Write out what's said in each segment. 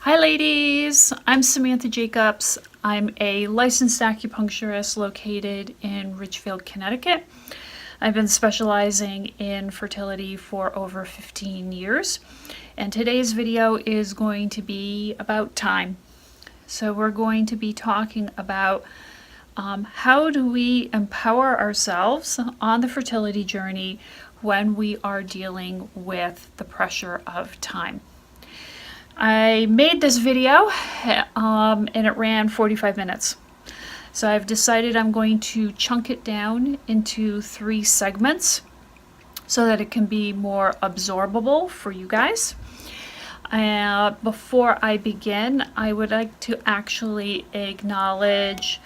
Hi ladies, I'm Samantha Jacobs. I'm a licensed acupuncturist located in Ridgefield, Connecticut. I've been specializing in fertility for over 15 years, and today's video is going to be about time. So we're going to be talking about how do we empower ourselves on the fertility journey when we are dealing with the pressure of time. I made this video and it ran 45 minutes. So I've decided I'm going to chunk it down into 3 segments so that it can be more absorbable for you guys. Before I begin, I would like to actually acknowledge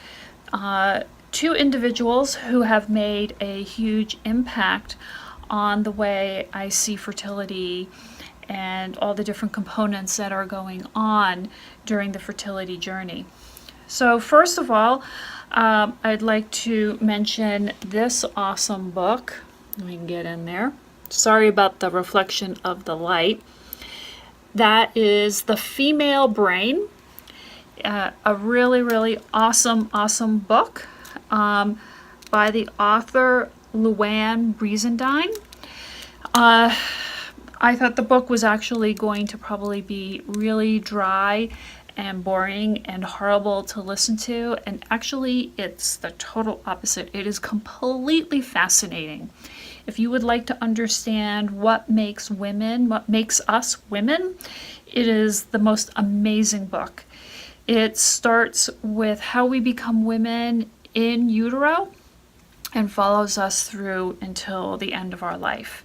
2 individuals who have made a huge impact on the way I see fertility and all the different components that are going on during the fertility journey. So first of all, I'd like to mention this awesome book. Let me get in there. Sorry about the reflection of the light. That is The Female Brain, a really awesome book by the author Luann Brizendine. I thought the book was actually going to probably be really dry and boring and horrible to listen to, and actually it's the total opposite. It is completely fascinating. If you would like to understand what makes us women, it is the most amazing book. It starts with how we become women in utero and follows us through until the end of our life.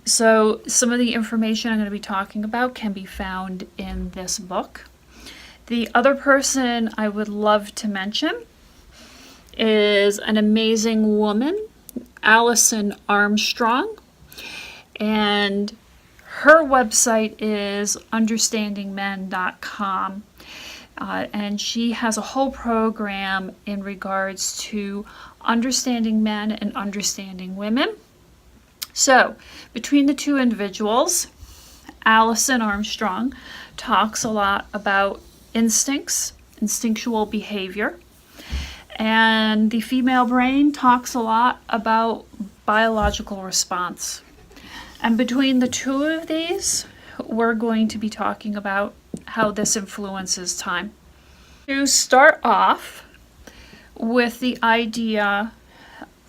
So some of the information I'm going to be talking about can be found in this book. The other person I would love to mention is an amazing woman, Allison Armstrong, and her website is understandingmen.com. And she has a whole program in regards to understanding men and understanding women. So, between the 2 individuals, Allison Armstrong talks a lot about instincts, instinctual behavior, and The Female Brain talks a lot about biological response. And between the 2 of these, we're going to be talking about how this influences time. To start off with the idea,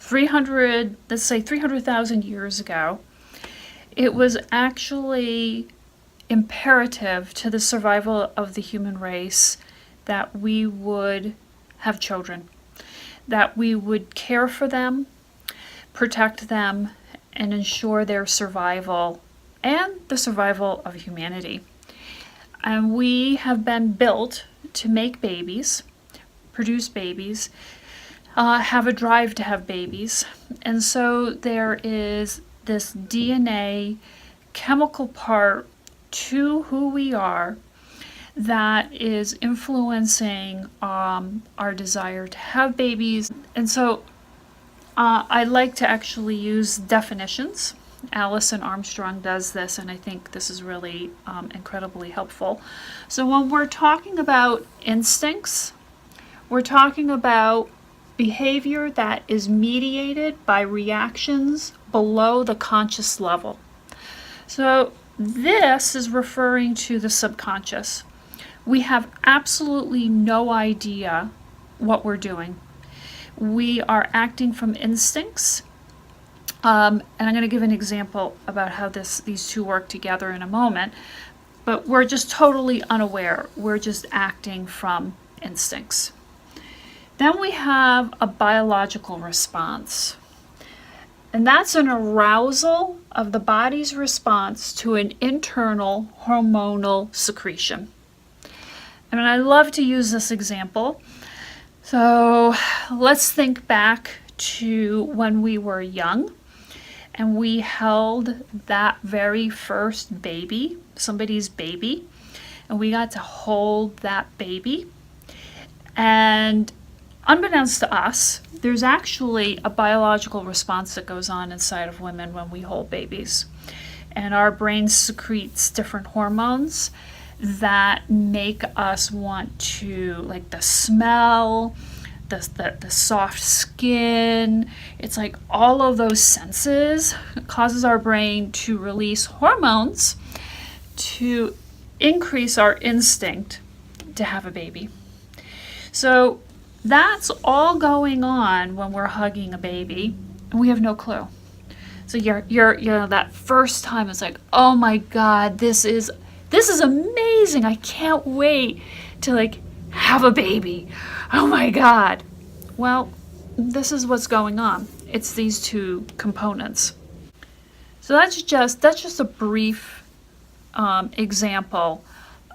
300,000 years ago, it was actually imperative to the survival of the human race that we would have children, that we would care for them, protect them, and ensure their survival and the survival of humanity. And we have been built to make babies, produce babies, have a drive to have babies. And so there is this DNA chemical part to who we are that is influencing our desire to have babies. And so I like to actually use definitions. Allison Armstrong does this, and I think this is really incredibly helpful. So when we're talking about instincts, we're talking about behavior that is mediated by reactions below the conscious level. So this is referring to the subconscious. We have absolutely no idea what we're doing. We are acting from instincts. And I'm going to give an example about how these 2 work together in a moment. But we're just totally unaware. We're just acting from instincts. Then we have a biological response. And that's an arousal of the body's response to an internal hormonal secretion. And I love to use this example. So let's think back to when we were young and we held that very first baby, somebody's baby, and we got to hold that baby. And unbeknownst to us, there's actually a biological response that goes on inside of women when we hold babies. And our brain secretes different hormones that make us want to, like the smell, the soft skin. It's like all of those senses causes our brain to release hormones to increase our instinct to have a baby. So that's all going on when we're hugging a baby and we have no clue. So you're that first time it's like, oh my God, this is amazing. I can't wait to like have a baby. Oh my God. Well, this is what's going on. It's these two components. So that's just a brief example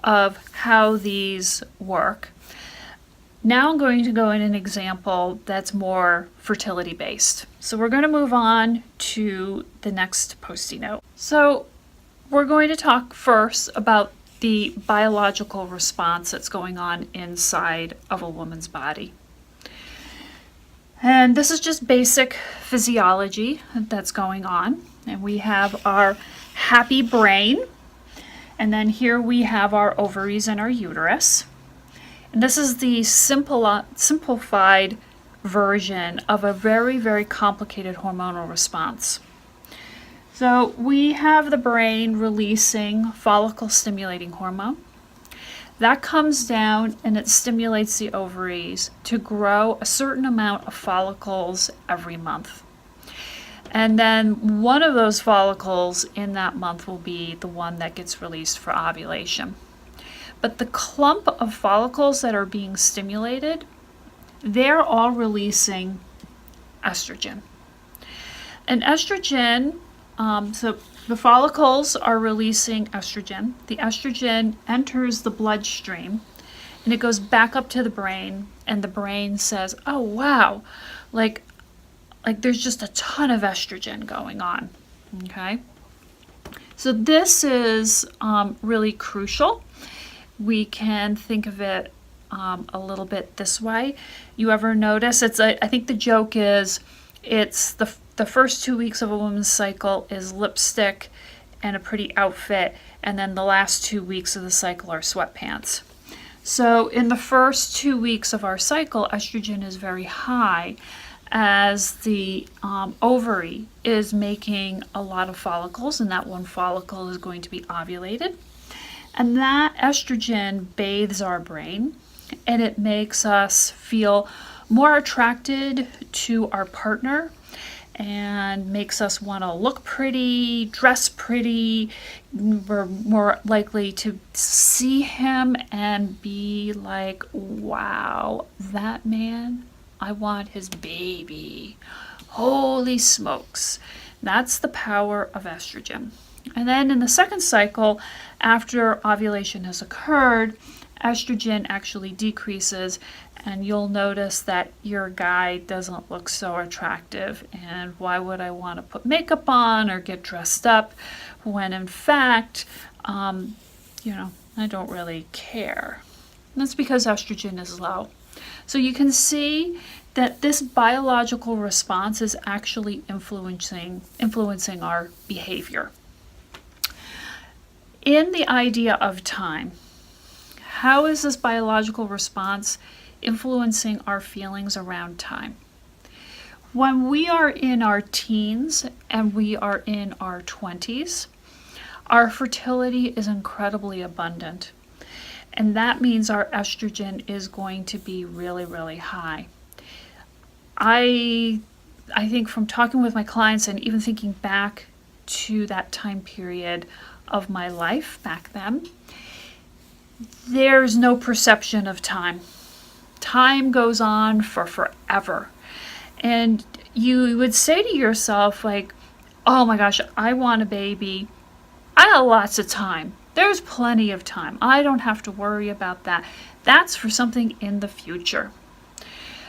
of how these work. Now I'm going to go in an example that's more fertility based. So we're going to move on to the next Post-it note. So we're going to talk first about the biological response that's going on inside of a woman's body. And this is just basic physiology that's going on. And we have our happy brain. And then here we have our ovaries and our uterus. And this is the simplified version of a very, very complicated hormonal response. So we have the brain releasing follicle stimulating hormone. That comes down and it stimulates the ovaries to grow a certain amount of follicles every month. And then one of those follicles in that month will be the one that gets released for ovulation. But the clump of follicles that are being stimulated, they're all releasing estrogen. And estrogen, so the follicles are releasing estrogen. The estrogen enters the bloodstream and it goes back up to the brain, and the brain says, oh wow, like there's just a ton of estrogen going on. Okay, so this is really crucial. We can think of it a little bit this way. You ever notice I think the joke is it's the first 2 weeks of a woman's cycle is lipstick and a pretty outfit, and then the last 2 weeks of the cycle are sweatpants. So in the first 2 weeks of our cycle, estrogen is very high as the ovary is making a lot of follicles, and that one follicle is going to be ovulated. And that estrogen bathes our brain, and it makes us feel more attracted to our partner and makes us want to look pretty, dress pretty. We're more likely to see him and be like, wow, that man, I want his baby. Holy smokes. That's the power of estrogen. And then in the second cycle, after ovulation has occurred, estrogen actually decreases, and you'll notice that your guy doesn't look so attractive. And why would I want to put makeup on or get dressed up when in fact, I don't really care. And that's because estrogen is low. So you can see that this biological response is actually influencing our behavior. In the idea of time, how is this biological response influencing our feelings around time? When we are in our teens and we are in our 20s, our fertility is incredibly abundant. And that means our estrogen is going to be really, really high. I think from talking with my clients and even thinking back to that time period of my life back then, there's no perception of time. Time goes on for forever. And you would say to yourself, like, oh my gosh, I want a baby. I got lots of time. There's plenty of time. I don't have to worry about that. That's for something in the future.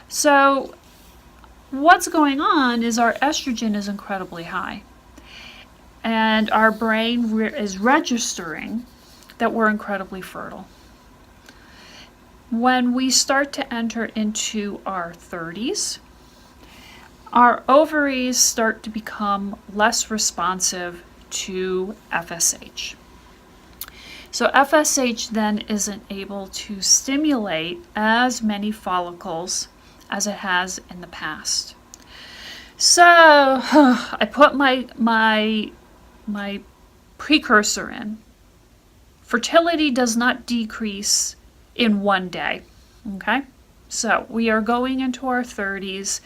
So what's going on is our estrogen is incredibly high. And our brain is registering that we're incredibly fertile. When we start to enter into our 30s, our ovaries start to become less responsive to FSH. So FSH then isn't able to stimulate as many follicles as it has in the past. So I put my precursor in. Fertility does not decrease in one day. Okay? So we are going into our 30s.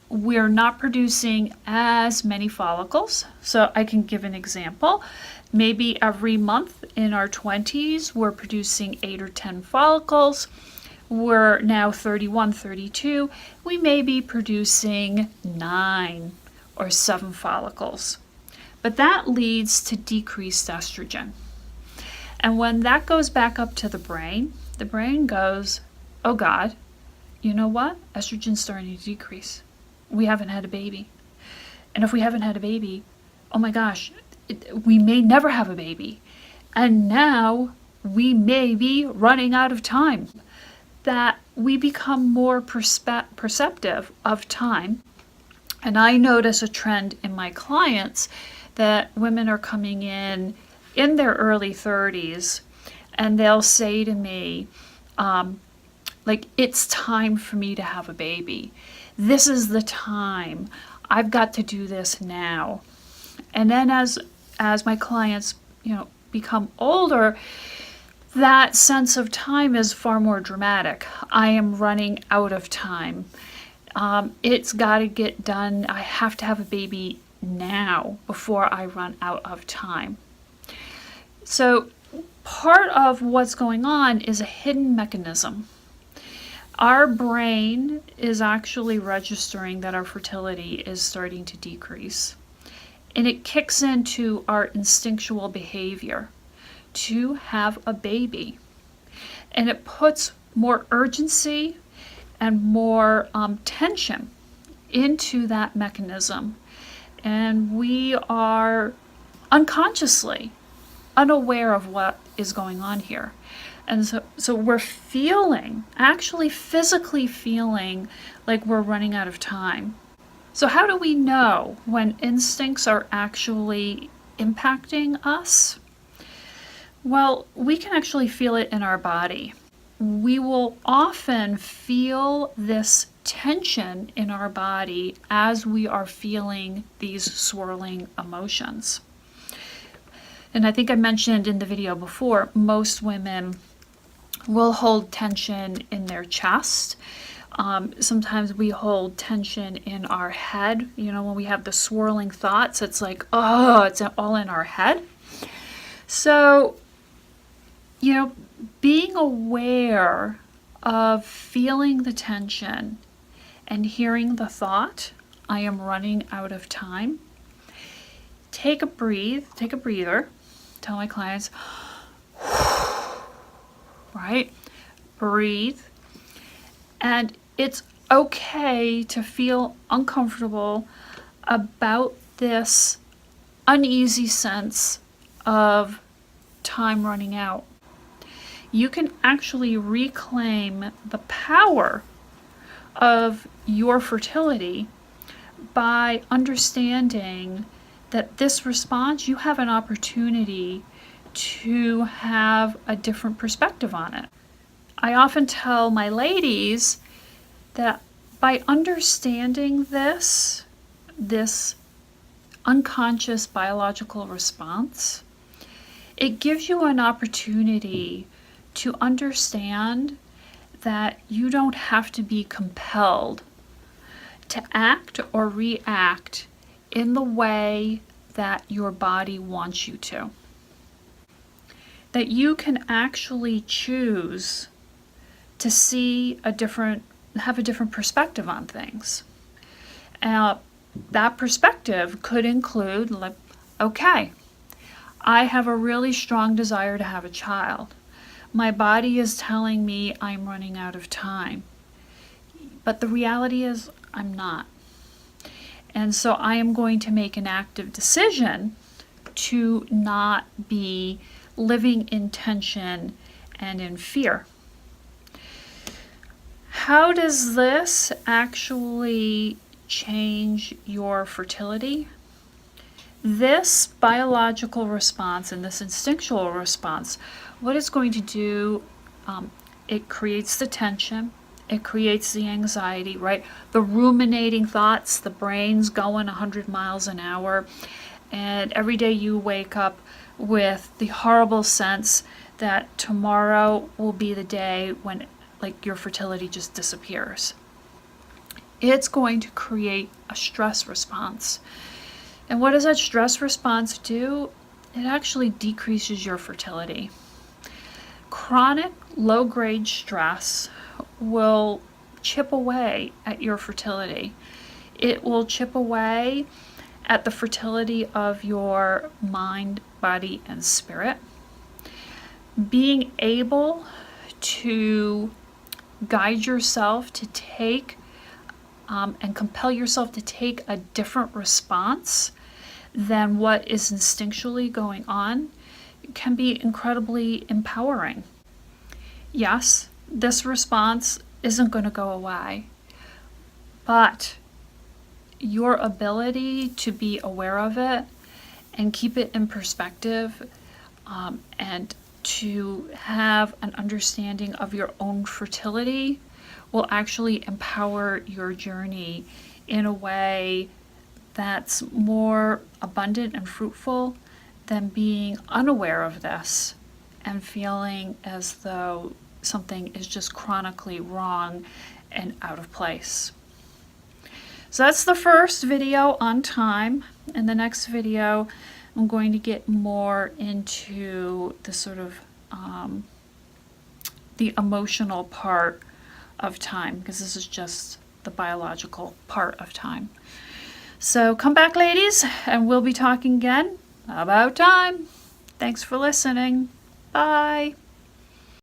We're not producing as many follicles. So I can give an example. Maybe every month in our 20s, we're producing 8 or 10 follicles. We're now 31, 32. We may be producing 9 or 7 follicles. But that leads to decreased estrogen. And when that goes back up to the brain goes, oh God, you know what? Estrogen's starting to decrease. We haven't had a baby. And if we haven't had a baby, oh my gosh, we may never have a baby. And now we may be running out of time. That we become more perceptive of time. And I notice a trend in my clients that women are coming in their early 30s, and they'll say to me, like, it's time for me to have a baby. This is the time. I've got to do this now. And then as my clients, become older, that sense of time is far more dramatic. I am running out of time. It's got to get done. I have to have a baby now before I run out of time. So part of what's going on is a hidden mechanism. Our brain is actually registering that our fertility is starting to decrease. And it kicks into our instinctual behavior to have a baby. And it puts more urgency and more tension into that mechanism. And we are unconsciously unaware of what is going on here. And so we're actually physically feeling like we're running out of time. So how do we know when instincts are actually impacting us? Well, we can actually feel it in our body. We will often feel this tension in our body as we are feeling these swirling emotions. And I think I mentioned in the video before, most women will hold tension in their chest. Sometimes we hold tension in our head. When we have the swirling thoughts, it's like, oh, it's all in our head. So, being aware of feeling the tension and hearing the thought, I am running out of time. Take a breather. Tell my clients, right? Breathe. And it's okay to feel uncomfortable about this uneasy sense of time running out. You can actually reclaim the power of your fertility by understanding that this response, you have an opportunity to have a different perspective on it. I often tell my ladies that by understanding this unconscious biological response, it gives you an opportunity to understand that you don't have to be compelled to act or react in the way that your body wants you to. That you can actually choose to have a different perspective on things. That perspective could include, like, okay, I have a really strong desire to have a child. My body is telling me I'm running out of time. But the reality is I'm not. And so I am going to make an active decision to not be living in tension and in fear. How does this actually change your fertility? This biological response and this instinctual response, what it's going to do, it creates the tension, it creates the anxiety, right? The ruminating thoughts, the brain's going 100 miles an hour, and every day you wake up with the horrible sense that tomorrow will be the day when, like, your fertility just disappears. It's going to create a stress response. And what does that stress response do? It actually decreases your fertility. Chronic low-grade stress will chip away at your fertility. It will chip away at the fertility of your mind, body, and spirit. Being able to guide yourself to take and compel yourself to take a different response than what is instinctually going on can be incredibly empowering. Yes, this response isn't going to go away, but your ability to be aware of it and keep it in perspective, and to have an understanding of your own fertility will actually empower your journey in a way that's more abundant and fruitful than being unaware of this and feeling as though something is just chronically wrong and out of place. So that's the first video on time. In the next video, I'm going to get more into the sort of the emotional part of time, because this is just the biological part of time. So come back, ladies, and we'll be talking again about time. Thanks for listening. Bye.